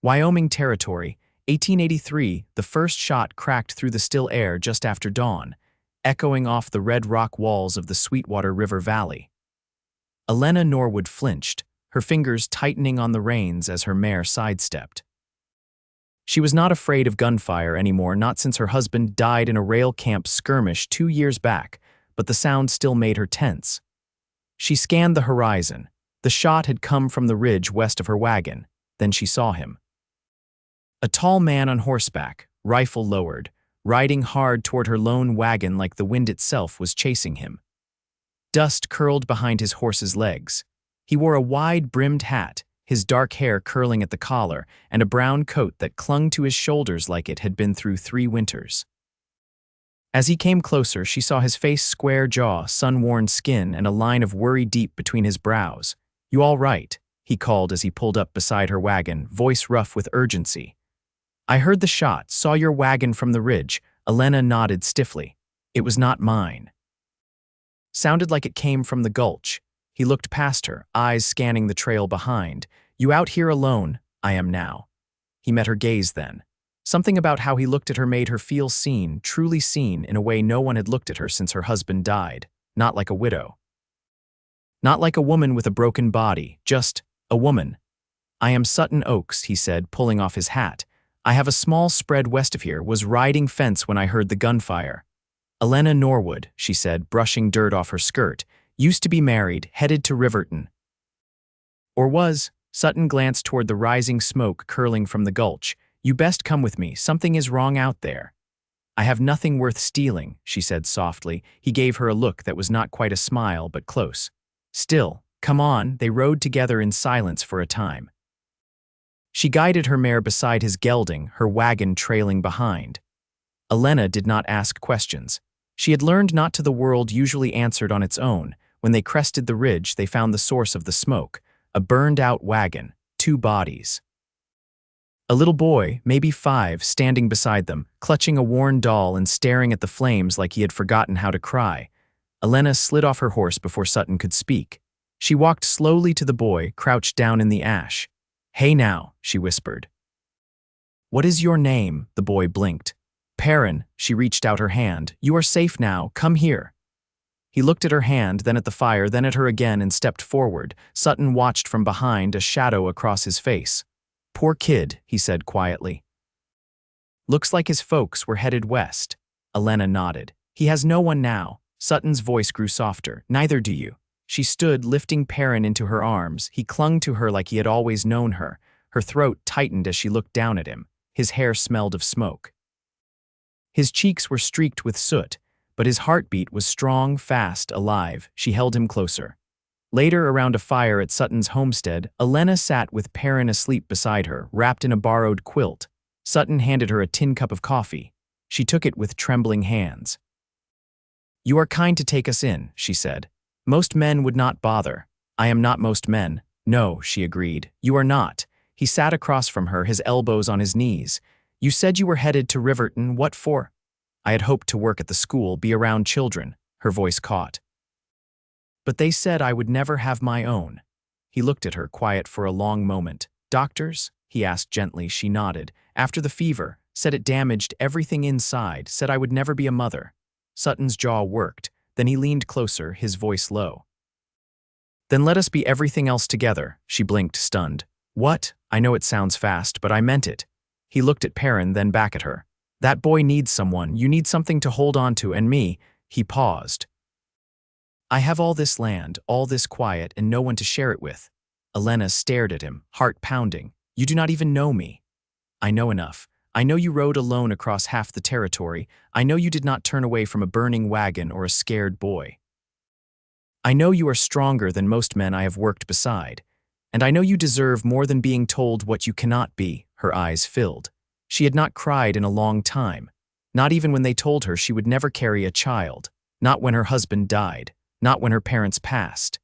Wyoming Territory, 1883, the first shot cracked through the still air just after dawn, echoing off the red rock walls of the Sweetwater River Valley. Alenna Norwood flinched, her fingers tightening on the reins as her mare sidestepped. She was not afraid of gunfire anymore, not since her husband died in a rail camp skirmish 2 years back, but the sound still made her tense. She scanned the horizon. The shot had come from the ridge west of her wagon. Then she saw him. A tall man on horseback, rifle lowered, riding hard toward her lone wagon like the wind itself was chasing him. Dust curled behind his horse's legs. He wore a wide-brimmed hat, his dark hair curling at the collar, and a brown coat that clung to his shoulders like it had been through 3 winters. As he came closer, she saw his face, square jaw, sun-worn skin, and a line of worry deep between his brows. "You all right?" he called as he pulled up beside her wagon, voice rough with urgency. "I heard the shot, saw your wagon from the ridge." Alenna nodded stiffly. "It was not mine." Sounded like it came from the gulch. He looked past her, eyes scanning the trail behind. "You out here alone?" "I am now." He met her gaze then. Something about how he looked at her made her feel seen, truly seen, in a way no one had looked at her since her husband died. Not like a widow. Not like a woman with a broken body, just a woman. "I am Sutton Oakes," he said, pulling off his hat. "I have a small spread west of here, was riding fence when I heard the gunfire." "Alenna Norwood," she said, brushing dirt off her skirt. "Used to be married, headed to Riverton." Or was. Sutton glanced toward the rising smoke curling from the gulch. "You best come with me, something is wrong out there." "I have nothing worth stealing," she said softly. He gave her a look that was not quite a smile, but close. "Still, come on." They rode together in silence for a time. She guided her mare beside his gelding, her wagon trailing behind. Alenna did not ask questions. She had learned not to the world usually answered on its own. When they crested the ridge, they found the source of the smoke, a burned-out wagon, 2 bodies. A little boy, maybe 5, standing beside them, clutching a worn doll and staring at the flames like he had forgotten how to cry. Alenna slid off her horse before Sutton could speak. She walked slowly to the boy, crouched down in the ash. "Hey now," she whispered. "What is your name?" The boy blinked. "Perrin." She reached out her hand. "You are safe now. Come here." He looked at her hand, then at the fire, then at her again, and stepped forward. Sutton watched from behind, a shadow across his face. "Poor kid," he said quietly. "Looks like his folks were headed west." Alenna nodded. "He has no one now." Sutton's voice grew softer. "Neither do you." She stood, lifting Perrin into her arms. He clung to her like he had always known her. Her throat tightened as she looked down at him. His hair smelled of smoke. His cheeks were streaked with soot, but his heartbeat was strong, fast, alive. She held him closer. Later, around a fire at Sutton's homestead, Alenna sat with Perrin asleep beside her, wrapped in a borrowed quilt. Sutton handed her a tin cup of coffee. She took it with trembling hands. "You are kind to take us in," she said. "Most men would not bother." "I am not most men." "No," she agreed. "You are not." He sat across from her, his elbows on his knees. "You said you were headed to Riverton. What for?" "I had hoped to work at the school, be around children." Her voice caught. "But they said I would never have my own." He looked at her, quiet for a long moment. "Doctors?" he asked gently. She nodded. "After the fever. Said it damaged everything inside. Said I would never be a mother." Sutton's jaw worked. Then he leaned closer, his voice low. "Then let us be everything else together." She blinked, stunned. "What?" "I know it sounds fast, but I meant it." He looked at Perrin, then back at her. "That boy needs someone. You need something to hold on to, and me." He paused. "I have all this land, all this quiet, and no one to share it with." Alenna stared at him, heart pounding. "You do not even know me." "I know enough. I know you rode alone across half the territory. I know you did not turn away from a burning wagon or a scared boy. I know you are stronger than most men I have worked beside. And I know you deserve more than being told what you cannot be." Her eyes filled. She had not cried in a long time. Not even when they told her she would never carry a child. Not when her husband died. Not when her parents passed.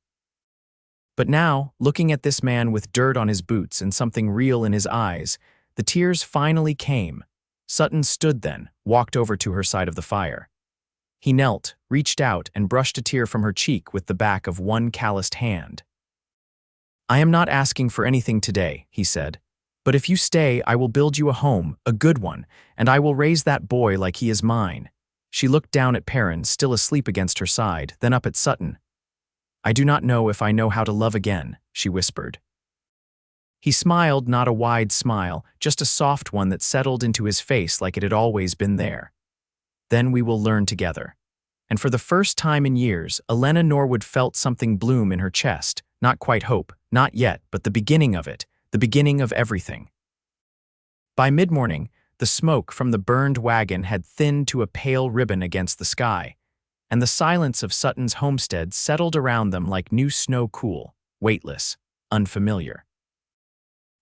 But now, looking at this man with dirt on his boots and something real in his eyes, the tears finally came. Sutton stood then, walked over to her side of the fire. He knelt, reached out, and brushed a tear from her cheek with the back of one calloused hand. "I am not asking for anything today," he said, But if you stay, I will build you a home, a good one, and I will raise that boy like he is mine." She looked down at Perrin, still asleep against her side, then up at Sutton. "I do not know if I know how to love again," she whispered. He smiled, not a wide smile, just a soft one that settled into his face like it had always been there. "Then we will learn together." And for the first time in years, Alenna Norwood felt something bloom in her chest. Not quite hope, not yet, but the beginning of it, the beginning of everything. By mid-morning, the smoke from the burned wagon had thinned to a pale ribbon against the sky, and the silence of Sutton's homestead settled around them like new snow, cool, weightless, unfamiliar.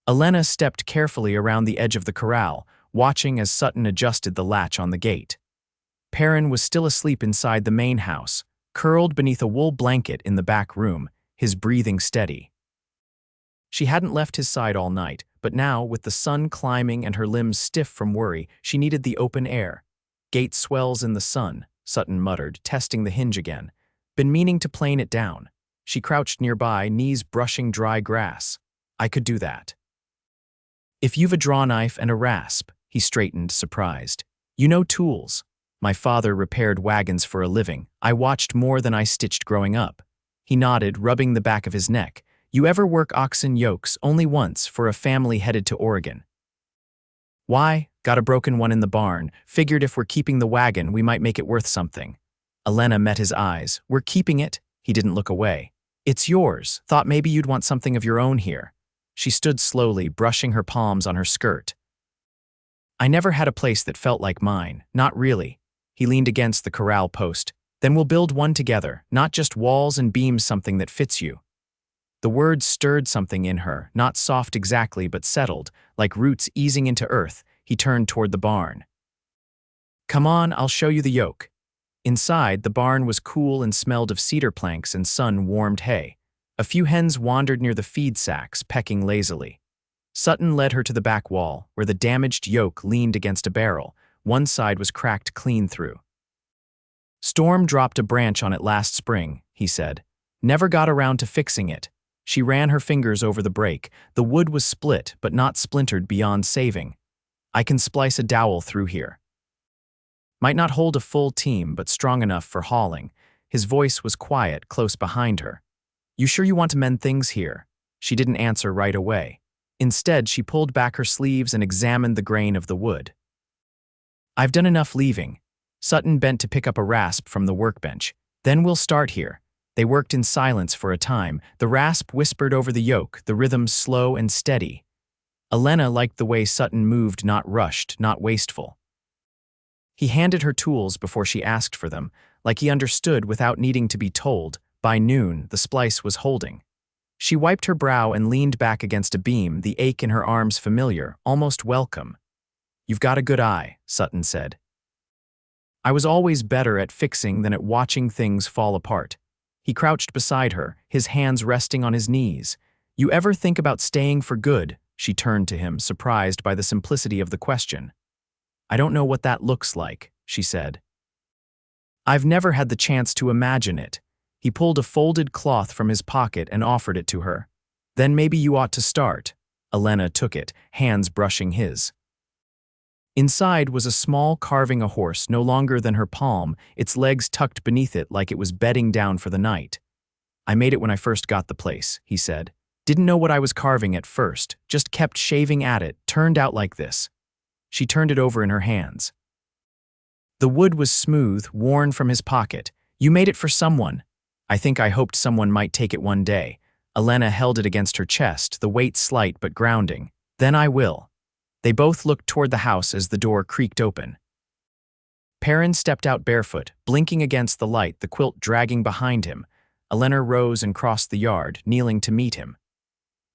Alenna stepped carefully around the edge of the corral, watching as Sutton adjusted the latch on the gate. Perrin was still asleep inside the main house, curled beneath a wool blanket in the back room, his breathing steady. She hadn't left his side all night, but now, with the sun climbing and her limbs stiff from worry, she needed the open air. "Gate swells in the sun," Sutton muttered, testing the hinge again. "Been meaning to plane it down." She crouched nearby, knees brushing dry grass. "I could do that." "If you've a draw knife and a rasp," he straightened, surprised. "You know tools." "My father repaired wagons for a living. I watched more than I stitched growing up." He nodded, rubbing the back of his neck. "You ever work oxen yokes?" "Only once, for a family headed to Oregon." "Why?" "Got a broken one in the barn. Figured if we're keeping the wagon, we might make it worth something." Alenna met his eyes. "We're keeping it?" He didn't look away. "It's yours. Thought maybe you'd want something of your own here." She stood slowly, brushing her palms on her skirt. "I never had a place that felt like mine. Not really." He leaned against the corral post. "Then we'll build one together, not just walls and beams, something that fits you." The words stirred something in her, not soft exactly, but settled, like roots easing into earth. He turned toward the barn. "Come on, I'll show you the yoke." Inside, the barn was cool and smelled of cedar planks and sun-warmed hay. A few hens wandered near the feed sacks, pecking lazily. Sutton led her to the back wall, where the damaged yoke leaned against a barrel. One side was cracked clean through. "Storm dropped a branch on it last spring," he said. "Never got around to fixing it." She ran her fingers over the break. The wood was split, but not splintered beyond saving. "I can splice a dowel through here." Might not hold a full team, but strong enough for hauling. His voice was quiet, close behind her. "You sure you want to mend things here?" She didn't answer right away. Instead, she pulled back her sleeves and examined the grain of the wood. "I've done enough leaving." Sutton bent to pick up a rasp from the workbench. "Then we'll start here." They worked in silence for a time. The rasp whispered over the yoke, the rhythm slow and steady. Alenna liked the way Sutton moved, not rushed, not wasteful. He handed her tools before she asked for them, like he understood without needing to be told. By noon, the splice was holding. She wiped her brow and leaned back against a beam, the ache in her arms familiar, almost welcome. "You've got a good eye," Sutton said. "I was always better at fixing than at watching things fall apart." He crouched beside her, his hands resting on his knees. "You ever think about staying for good?" She turned to him, surprised by the simplicity of the question. "I don't know what that looks like," she said. "I've never had the chance to imagine it." He pulled a folded cloth from his pocket and offered it to her. "Then maybe you ought to start." Alenna took it, hands brushing his. Inside was a small carving a horse no longer than her palm, its legs tucked beneath it like it was bedding down for the night. "I made it when I first got the place," he said. "Didn't know what I was carving at first, just kept shaving at it, turned out like this." She turned it over in her hands. The wood was smooth, worn from his pocket. "You made it for someone." "I think I hoped someone might take it one day." Alenna held it against her chest, the weight slight but grounding. "Then I will." They both looked toward the house as the door creaked open. Perrin stepped out barefoot, blinking against the light, the quilt dragging behind him. Alenna rose and crossed the yard, kneeling to meet him.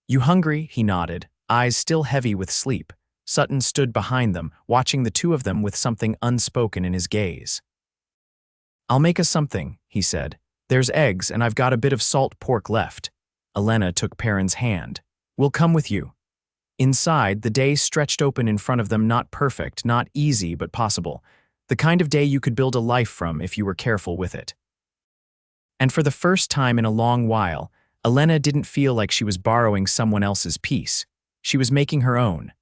"You hungry?" He nodded, eyes still heavy with sleep. Sutton stood behind them, watching the two of them with something unspoken in his gaze. "I'll make us something," he said. "There's eggs, and I've got a bit of salt pork left." Alenna took Perrin's hand. "We'll come with you." Inside, the day stretched open in front of them, not perfect, not easy, but possible. The kind of day you could build a life from if you were careful with it. And for the first time in a long while, Alenna didn't feel like she was borrowing someone else's peace. She was making her own.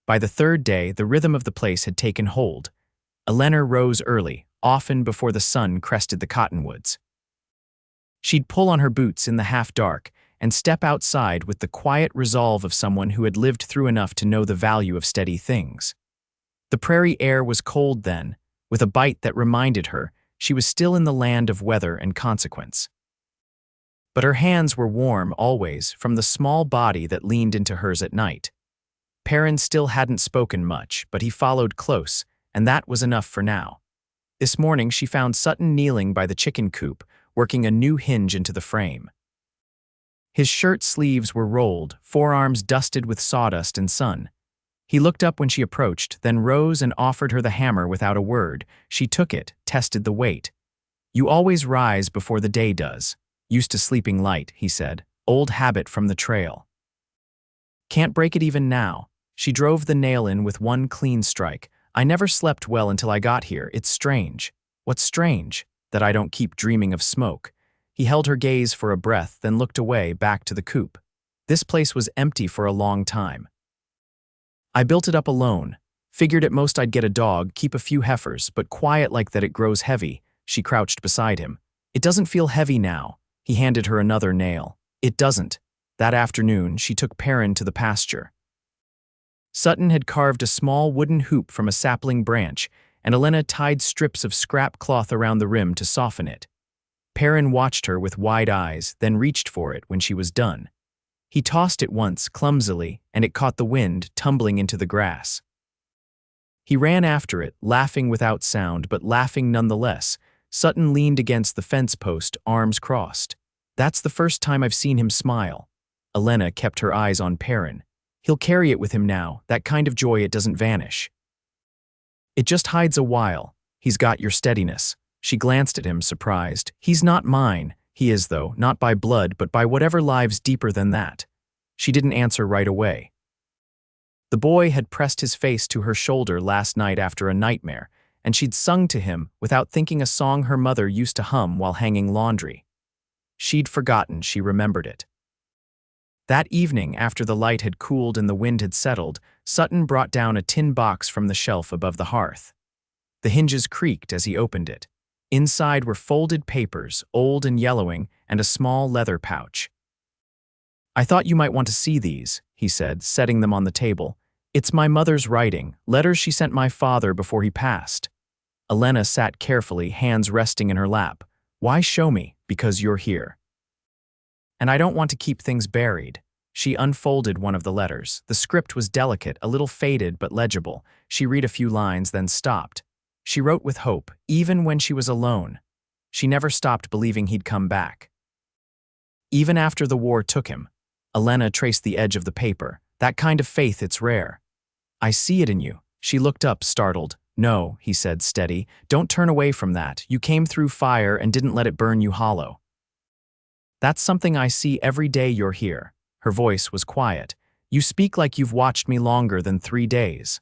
By the third day, the rhythm of the place had taken hold. Alenna rose early, often before the sun crested the cottonwoods. She'd pull on her boots in the half-dark and step outside with the quiet resolve of someone who had lived through enough to know the value of steady things. The prairie air was cold then, with a bite that reminded her she was still in the land of weather and consequence. But her hands were warm always from the small body that leaned into hers at night. Perrin still hadn't spoken much, but he followed close, and that was enough for now. This morning she found Sutton kneeling by the chicken coop, working a new hinge into the frame. His shirt sleeves were rolled, forearms dusted with sawdust and sun. He looked up when she approached, then rose and offered her the hammer without a word. She took it, tested the weight. "You always rise before the day does. Used to sleeping light," he said. "Old habit from the trail." "Can't break it even now." She drove the nail in with one clean strike. "I never slept well until I got here. It's strange." "What's strange?" "That I don't keep dreaming of smoke." He held her gaze for a breath, then looked away, back to the coop. This place was empty for a long time. "I built it up alone. Figured at most I'd get a dog, keep a few heifers, but quiet like that it grows heavy." She crouched beside him. "It doesn't feel heavy now." He handed her another nail. "It doesn't." That afternoon, she took Perrin to the pasture. Sutton had carved a small wooden hoop from a sapling branch, and Alenna tied strips of scrap cloth around the rim to soften it. Perrin watched her with wide eyes, then reached for it when she was done. He tossed it once, clumsily, and it caught the wind, tumbling into the grass. He ran after it, laughing without sound, but laughing nonetheless. Sutton leaned against the fence post, arms crossed. "That's the first time I've seen him smile." Alenna kept her eyes on Perrin. "He'll carry it with him now, that kind of joy it doesn't vanish. It just hides a while. He's got your steadiness." She glanced at him, surprised. "He's not mine." "He is, though, not by blood, but by whatever lives deeper than that." She didn't answer right away. The boy had pressed his face to her shoulder last night after a nightmare, and she'd sung to him without thinking a song her mother used to hum while hanging laundry. She'd forgotten she remembered it. That evening, after the light had cooled and the wind had settled, Sutton brought down a tin box from the shelf above the hearth. The hinges creaked as he opened it. Inside were folded papers, old and yellowing, and a small leather pouch. "I thought you might want to see these," he said, setting them on the table. "It's my mother's writing, letters she sent my father before he passed." Alenna sat carefully, hands resting in her lap. "Why show me?" "Because you're here. And I don't want to keep things buried." She unfolded one of the letters. The script was delicate, a little faded but legible. She read a few lines, then stopped. She wrote with hope, even when she was alone. She never stopped believing he'd come back. Even after the war took him. Alenna traced the edge of the paper. "That kind of faith, it's rare." "I see it in you." She looked up, startled. "No," he said, steady. "Don't turn away from that. You came through fire and didn't let it burn you hollow. That's something I see every day you're here." Her voice was quiet. "You speak like you've watched me longer than 3 days.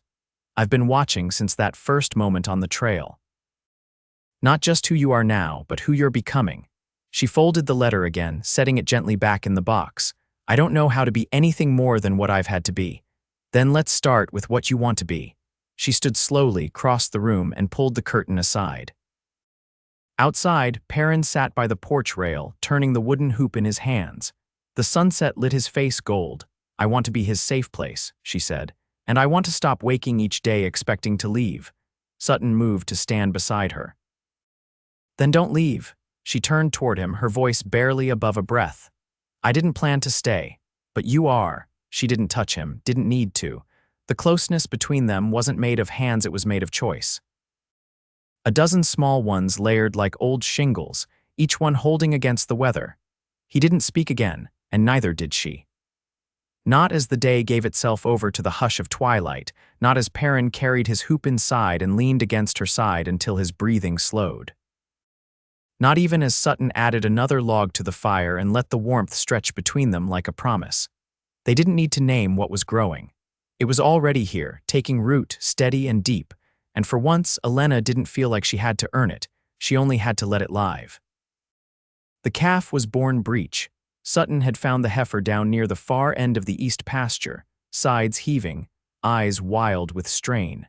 I've been watching since that first moment on the trail. Not just who you are now, but who you're becoming." She folded the letter again, setting it gently back in the box. "I don't know how to be anything more than what I've had to be." "Then let's start with what you want to be." She stood slowly, crossed the room, and pulled the curtain aside. Outside, Perrin sat by the porch rail, turning the wooden hoop in his hands. The sunset lit his face gold. "I want to be his safe place," she said. "And I want to stop waking each day expecting to leave." Sutton moved to stand beside her. "Then don't leave." She turned toward him, her voice barely above a breath. "I didn't plan to stay. But you are." She didn't touch him, didn't need to. The closeness between them wasn't made of hands, it was made of choice. A dozen small ones layered like old shingles, each one holding against the weather. He didn't speak again, and neither did she. Not as the day gave itself over to the hush of twilight, not as Perrin carried his hoop inside and leaned against her side until his breathing slowed. Not even as Sutton added another log to the fire and let the warmth stretch between them like a promise. They didn't need to name what was growing. It was already here, taking root, steady and deep, and for once Alenna didn't feel like she had to earn it, she only had to let it live. The calf was born breech. Sutton had found the heifer down near the far end of the east pasture, sides heaving, eyes wild with strain.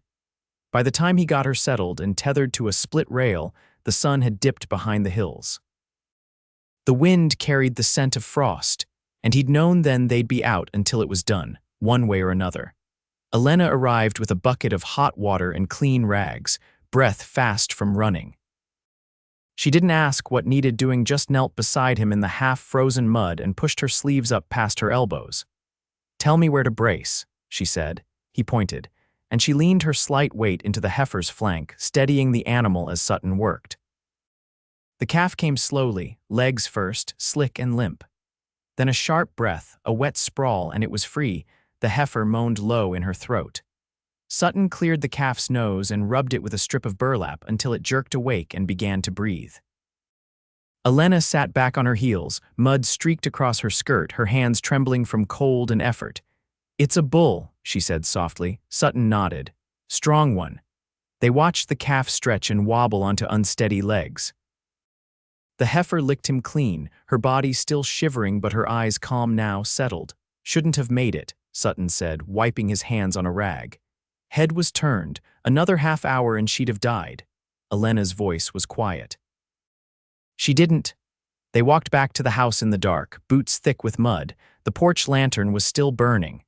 By the time he got her settled and tethered to a split rail, the sun had dipped behind the hills. The wind carried the scent of frost, and he'd known then they'd be out until it was done, one way or another. Alenna arrived with a bucket of hot water and clean rags, breath fast from running. She didn't ask what needed doing, just knelt beside him in the half-frozen mud and pushed her sleeves up past her elbows. "Tell me where to brace," she said. He pointed, and she leaned her slight weight into the heifer's flank, steadying the animal as Sutton worked. The calf came slowly, legs first, slick and limp. Then a sharp breath, a wet sprawl, and it was free. The heifer moaned low in her throat. Sutton cleared the calf's nose and rubbed it with a strip of burlap until it jerked awake and began to breathe. Alenna sat back on her heels, mud streaked across her skirt, her hands trembling from cold and effort. "It's a bull," she said softly. Sutton nodded. "Strong one." They watched the calf stretch and wobble onto unsteady legs. The heifer licked him clean, her body still shivering but her eyes calm now, settled. "Shouldn't have made it," Sutton said, wiping his hands on a rag. Head was turned. Another half hour and she'd have died. Alenna's voice was quiet. She didn't. They walked back to the house in the dark, boots thick with mud. The porch lantern was still burning.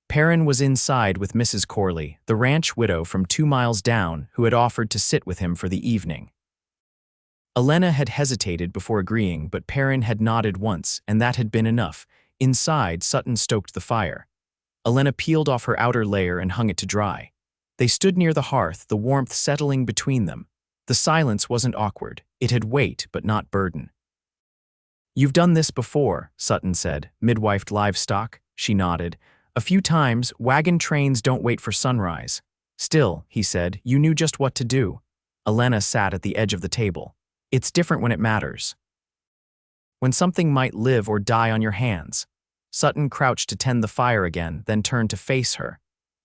Perrin was inside with Mrs. Corley, the ranch widow from 2 miles down, who had offered to sit with him for the evening. Alenna had hesitated before agreeing, but Perrin had nodded once, and that had been enough. Inside, Sutton stoked the fire. Alenna peeled off her outer layer and hung it to dry. They stood near the hearth, the warmth settling between them. The silence wasn't awkward. It had weight, but not burden. "You've done this before," Sutton said. "Midwifed livestock?" She nodded. "A few times. Wagon trains don't wait for sunrise." "Still," he said, "you knew just what to do." Alenna sat at the edge of the table. "It's different when it matters. When something might live or die on your hands." Sutton crouched to tend the fire again, then turned to face her.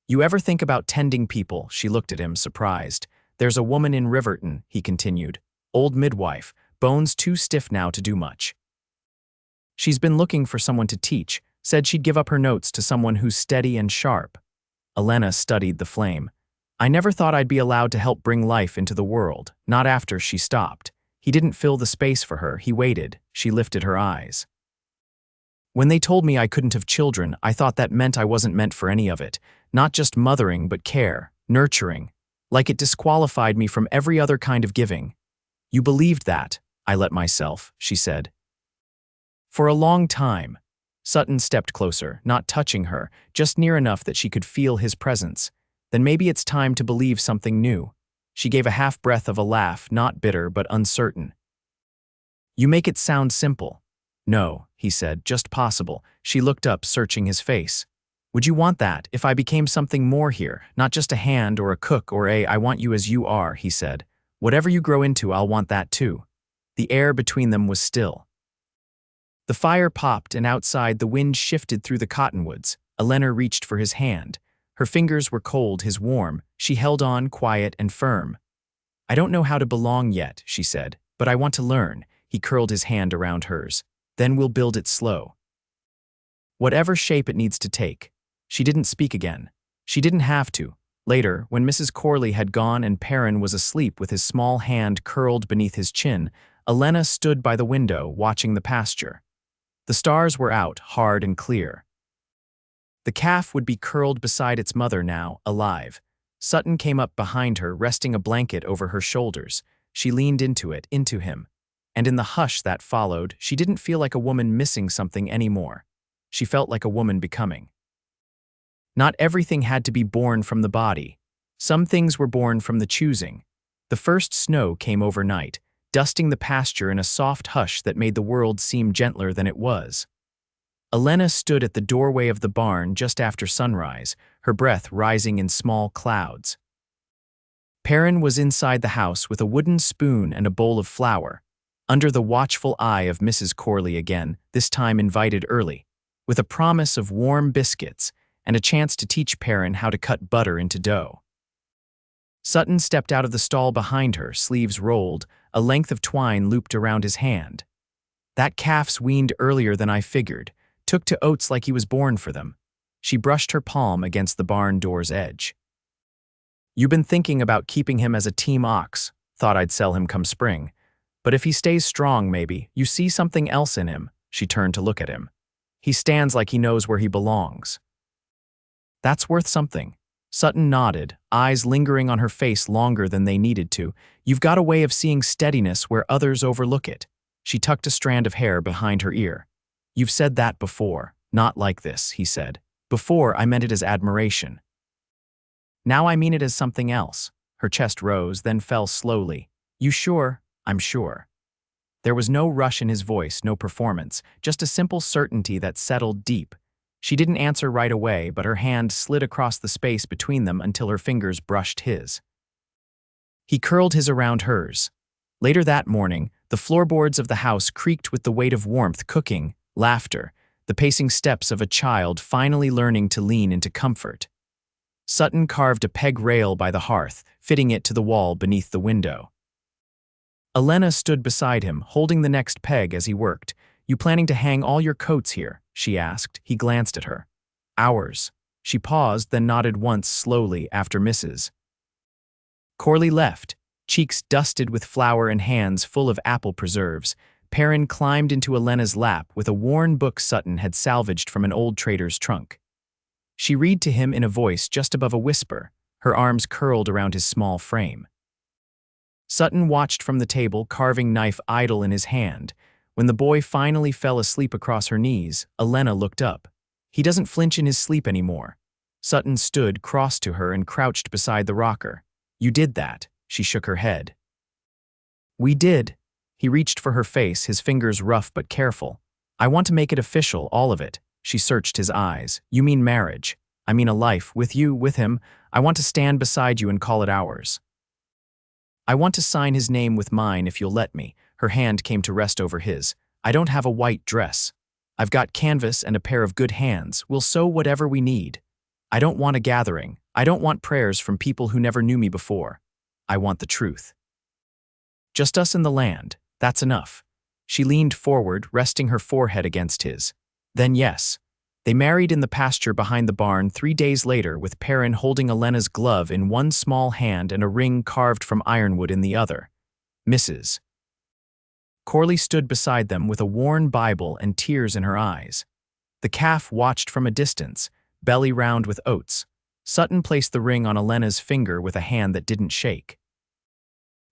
"You ever think about tending people?" She looked at him, surprised. "There's a woman in Riverton," he continued. "Old midwife, bones too stiff now to do much. She's been looking for someone to teach, said she'd give up her notes to someone who's steady and sharp." Alenna studied the flame. "I never thought I'd be allowed to help bring life into the world, not after." She stopped. He didn't fill the space for her. He waited. She lifted her eyes. "When they told me I couldn't have children, I thought that meant I wasn't meant for any of it. Not just mothering, but care, nurturing. Like it disqualified me from every other kind of giving." "You believed that?" "I let myself," she said. "For a long time." Sutton stepped closer, not touching her, just near enough that she could feel his presence. "Then maybe it's time to believe something new." She gave a half-breath of a laugh, not bitter but uncertain. "You make it sound simple." "No," he said, "just possible." She looked up, searching his face. "Would you want that, if I became something more here, not just a hand or a cook or I want you as you are," he said. "Whatever you grow into, I'll want that too." The air between them was still. The fire popped, and outside the wind shifted through the cottonwoods. Alenna reached for his hand. Her fingers were cold, his warm. She held on, quiet and firm. "I don't know how to belong yet," she said, "but I want to learn." He curled his hand around hers. "Then we'll build it slow. Whatever shape it needs to take." She didn't speak again. She didn't have to. Later, when Mrs. Corley had gone and Perrin was asleep with his small hand curled beneath his chin, Alenna stood by the window, watching the pasture. The stars were out, hard and clear. The calf would be curled beside its mother now, alive. Sutton came up behind her, resting a blanket over her shoulders. She leaned into it, into him. And in the hush that followed, she didn't feel like a woman missing something anymore. She felt like a woman becoming. Not everything had to be born from the body. Some things were born from the choosing. The first snow came overnight, dusting the pasture in a soft hush that made the world seem gentler than it was. Alenna stood at the doorway of the barn just after sunrise, her breath rising in small clouds. Perrin was inside the house with a wooden spoon and a bowl of flour, under the watchful eye of Mrs. Corley again, this time invited early, with a promise of warm biscuits and a chance to teach Perrin how to cut butter into dough. Sutton stepped out of the stall behind her, sleeves rolled, a length of twine looped around his hand. "That calf's weaned earlier than I figured, took to oats like he was born for them." She brushed her palm against the barn door's edge. "You've been thinking about keeping him as a team ox. Thought I'd sell him come spring. But if he stays strong, maybe, you see something else in him." She turned to look at him. "He stands like he knows where he belongs." "That's worth something." Sutton nodded, eyes lingering on her face longer than they needed to. "You've got a way of seeing steadiness where others overlook it." She tucked a strand of hair behind her ear. "You've said that before. Not like this," he said. "Before, I meant it as admiration. Now I mean it as something else." Her chest rose, then fell slowly. "You sure?" "I'm sure." There was no rush in his voice, no performance, just a simple certainty that settled deep. She didn't answer right away, but her hand slid across the space between them until her fingers brushed his. He curled his around hers. Later that morning, the floorboards of the house creaked with the weight of warmth, cooking, laughter, the pacing steps of a child finally learning to lean into comfort. Sutton carved a peg rail by the hearth, fitting it to the wall beneath the window. Alenna stood beside him, holding the next peg as he worked. "You planning to hang all your coats here?" she asked. He glanced at her. "Ours." She paused, then nodded once slowly after Mrs. Corley left, cheeks dusted with flour and hands full of apple preserves. Perrin climbed into Alenna's lap with a worn book Sutton had salvaged from an old trader's trunk. She read to him in a voice just above a whisper, her arms curled around his small frame. Sutton watched from the table, carving knife idle in his hand. When the boy finally fell asleep across her knees, Alenna looked up. "He doesn't flinch in his sleep anymore." Sutton stood, crossed to her, and crouched beside the rocker. "You did that." She shook her head. "We did." He reached for her face, his fingers rough but careful. "I want to make it official, all of it." She searched his eyes. "You mean marriage. I mean a life, with you, with him. I want to stand beside you and call it ours. I want to sign his name with mine if you'll let me." Her hand came to rest over his. "I don't have a white dress. I've got canvas and a pair of good hands. We'll sew whatever we need. I don't want a gathering. I don't want prayers from people who never knew me before. I want the truth. Just us and the land. That's enough." She leaned forward, resting her forehead against his. "Then yes." They married in the pasture behind the barn 3 days later, with Perrin holding Alenna's glove in one small hand and a ring carved from ironwood in the other. Mrs. Corley stood beside them with a worn Bible and tears in her eyes. The calf watched from a distance, belly round with oats. Sutton placed the ring on Alenna's finger with a hand that didn't shake.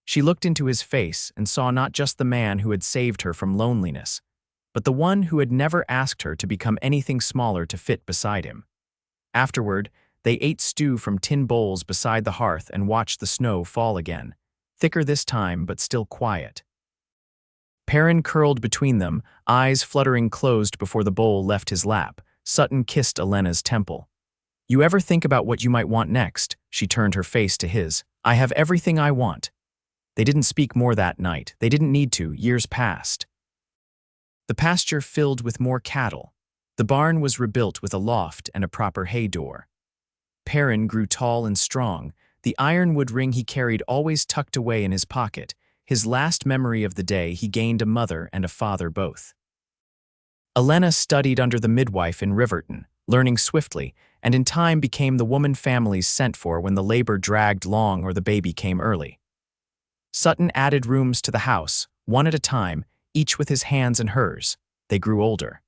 She looked into his face and saw not just the man who had saved her from loneliness, but the one who had never asked her to become anything smaller to fit beside him. Afterward, they ate stew from tin bowls beside the hearth and watched the snow fall again, thicker this time but still quiet. Perrin curled between them, eyes fluttering closed before the bowl left his lap. Sutton kissed Alenna's temple. "You ever think about what you might want next?" She turned her face to his. "I have everything I want." They didn't speak more that night. They didn't need to. Years passed. The pasture filled with more cattle. The barn was rebuilt with a loft and a proper hay door. Perrin grew tall and strong, the ironwood ring he carried always tucked away in his pocket. His last memory of the day he gained a mother and a father both. Alenna studied under the midwife in Riverton, learning swiftly, and in time became the woman families sent for when the labor dragged long or the baby came early. Sutton added rooms to the house, one at a time, each with his hands in hers. They grew older.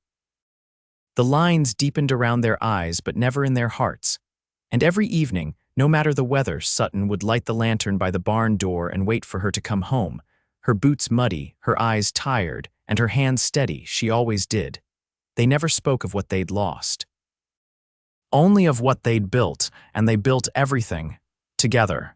The lines deepened around their eyes but never in their hearts. And every evening, no matter the weather, Sutton would light the lantern by the barn door and wait for her to come home, her boots muddy, her eyes tired, and her hands steady. She always did. They never spoke of what they'd lost. Only of what they'd built, and they built everything together.